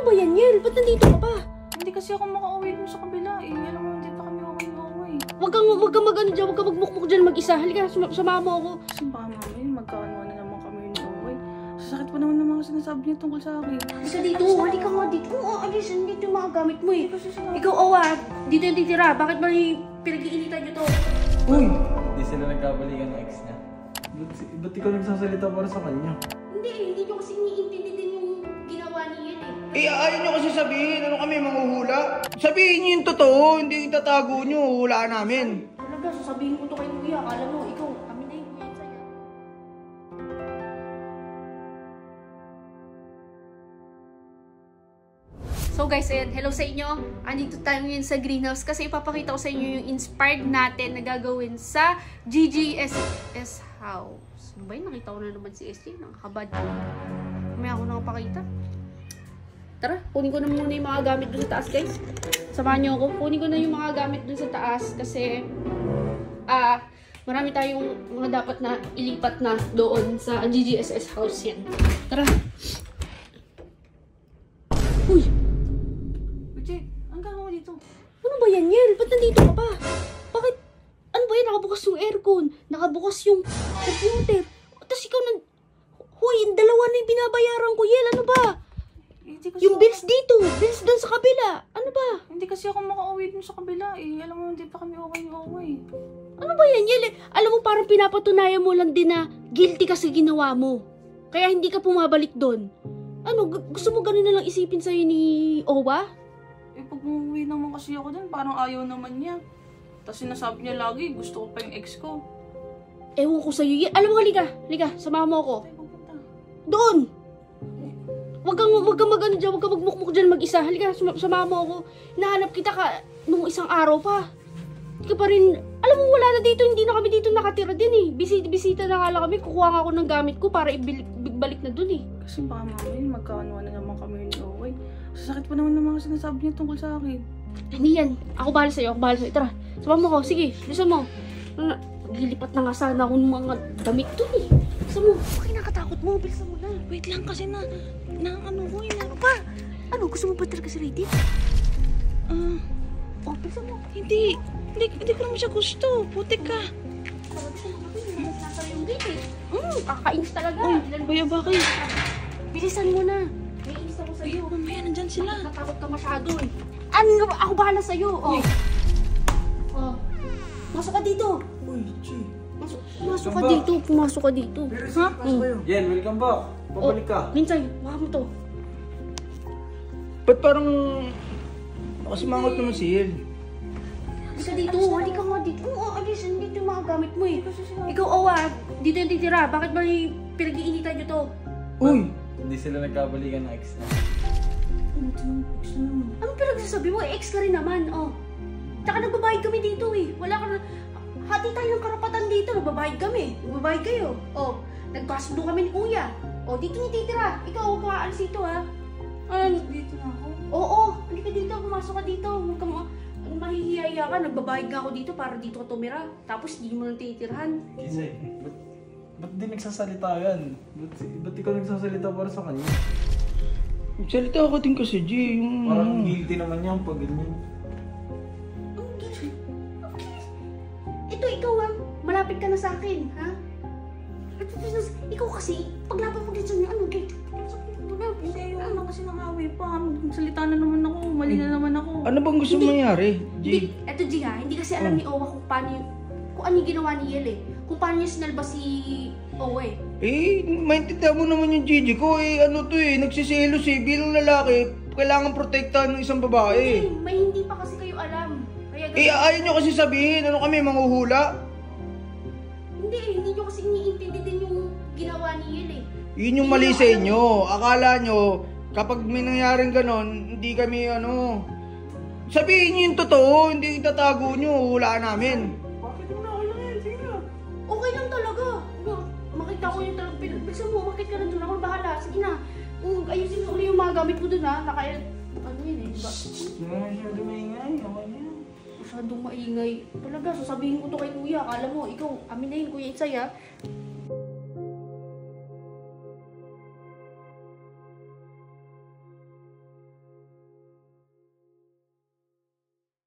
ba yan, Yel? Ba't nandito ka pa? Hindi kasi ako makauwi dun sa kabila eh. Alam mo, hindi pa kami okay. Wag kang mag-ano dyan, wag kang magmukmuk dyan mag-isa. Halika, samahan mo ako. Kasi baka mamaya magkaano na naman kami ni Owe. Sasakit pa naman ng mga sinasabi niya tungkol sa akin. Isa dito, halika nga dito. Oo, alis, dito yung mga gamit mo eh. Kasi sinabi. Ikaw, Owa, dito yung titira. Bakit ba pinag-iinitan nyo to? Uy! Hindi sila nagkabalikan ng ex niya. Ba't ikaw nagsasalita para sa kanya? Hindi nyo kasi iniintindi din yung ginawa ni Yel eh. Eh, ayaw nyo kasi sabihin, ano kami, manghuhula? Sabihin nyo yung totoo, hindi yung tatago nyo, hulaan namin. Talaga, sasabihin ko to kay Kuya. Akala mo, ikaw, kami na yung Kuya sa'yo. So guys, ayan, hello sa inyo. Andito tayo ngayon sa greenhouse kasi ipapakita ko sa inyo yung inspired natin na gagawin sa GGSS house. Ano ba yun? Nakita ko na naman si SJ. Nakakabad. May ako nakapakita. Tara, kunin ko na muna yung mga gamit dun sa taas, guys. Samahan niyo ako. Kunin ko na yung mga gamit dun sa taas kasi marami tayong mga dapat na ilipat na doon sa GGSS house yan. Tara. Uy! Uche, ang gagawin mo dito? Ano ba yan, Yel? Ba't nandito ka pa? Bakit? Ano ba yan? Nakabukas yung aircon. Nakabukas yung computer. Tapos ikaw Huy, dalawa na yung binabayaran ko, Yel. Ano ba? Yung bills dito. Bills doon sa kabila. Ano ba? Hindi kasi ako makauwi dun sa kabila eh. Alam mo, hindi pa kami okay ni Owe. Ano ba yan, Yel? Alam mo, parang pinapatunayan mo lang din na guilty ka sa ginawa mo. Kaya hindi ka pumabalik doon. Ano, gusto mo ganun na lang isipin sa'yo ni Owa? Eh, pag umuwi naman kasi ako dun, parang ayaw naman niya. Tapos sinasabi niya lagi, gusto ko pa yung ex ko. Ewan ko sa'yo, Yel. Alam mo, halika, samahan mo ako. Ay, pupunta. Doon! Wag kang mag-ano dyan, wag kang magmukmuk dyan mag-isa. Halika, samahan mo ako. Hinahanap kita ka nung isang araw pa. Hindi ka pa rin, alam mo wala na dito, hindi na kami dito nakatira din eh. Bisita na nga lang kami, kukuha nga ako ng gamit ko para ibalik na dun eh. Kasi baka mamaya magkaano na naman kami ni Owe. Sasakit pa naman ng mga sinasabi niya tungkol sa akin. Hindi yan, ako bahala sa'yo. Tara, samahan mo ako, sige, bilisan mo. Maglilipat na nga sana ako ng mga damit dun eh. Bilisan mo, bakit nakatakot mo? Bilisan mo na. Wait lang kasi na ano ko eh. Ano pa? Ano, gusto mo ba talaga si Rated? Oh, bilisan mo. Hindi ko naman siya gusto. Putik ka. Nasa yung gate eh. Kakainis talaga. Kuya, bakit? Bilisan mo na. May inis ako sa'yo. Mamaya, nandyan sila. Natakot ka masyado eh. Ano ba? Ako bahala sa'yo. Oh. Oh. Masok ka dito. Uy, Chi. Pumasok ka dito. Pumasok ka dito. Ha? Yen, welcome back. Pabalik ka. Minsan, wala mo to. Ba't parang nakasimangot naman si Yel? Isa dito. Halika nga dito. Oo, alis. Dito yung mga gamit mo eh. Ikaw, Owa, dito yung titira. Bakit ba pinag-iinitan nyo to? Uy! Hindi sila nagkabalikan ng ex niya. Anong pinagsasabi mo? Ex ka rin naman, oh. Tsaka nagbabayad kami dito eh. Wala ka na... Hati tayo ng karapatan dito. Nagbabayad kami. Nagbabayad kayo. Oh, nagkasundo kami ni Kuya. Oh, dito yung titira. Ikaw, huwag ka aalis dito ha. Dito na ako. Oo, halika dito. Pumasok ka dito. Huwag ka mahihiya ka. Nagbabayad nga ako dito para dito ka tumira. Tapos hindi mo nang titirhan. Kisay, ba't di nagsasalita yan? Ba't ikaw nagsasalita para sa kanya? Salita ako din kasi, G. Parang guilty naman yan pag ganyan. Ito, ikaw ha. Malapit ka na sa akin, ha? Ikaw kasi, paglapit mo dito ano, gate. Hindi, ayaw na kasi nangawi pa. Salita na naman ako. Mali na naman ako. Ano bang gusto mangyari, G? Eto, G ha, hindi kasi alam ni Owa kung ano yung ginawa ni Yel eh. Kung paano niya sinalba si Owa eh. Eh, maintindihan mo naman yung Gigi ko eh. Ano to eh, nagsiselos eh. Bilang lalaki, kailangan protektahan ng isang babae. May hindi pa kasi kayo alam. Kaya Eh, ayaw nyo kasi sabihin, ano kami, manghuhula? Hindi nyo kasi iniintindi din yung ginawa ni Yel eh. Yun yung mali sa inyo. Akala nyo, kapag may nangyaring ganon, hindi kami ano... Sabihin nyo yung totoo, hindi itatago nyo, hulaan namin. Bakit mo na ako lang yan? Sige na. Okay lang talaga. Makita ko yung talagang bilisan mo, umakit ka na doon. Ako bahala. Sige na. Ayusin mo ulit yung mga gamit mo doon ha. Ano yun eh, diba? Masyado maingay. Okay na yan. Masyadong maingay. Talaga, sasabihin ko to kay Kuya. Akala mo, ikaw, amin na yun, Kuya Itsay ha.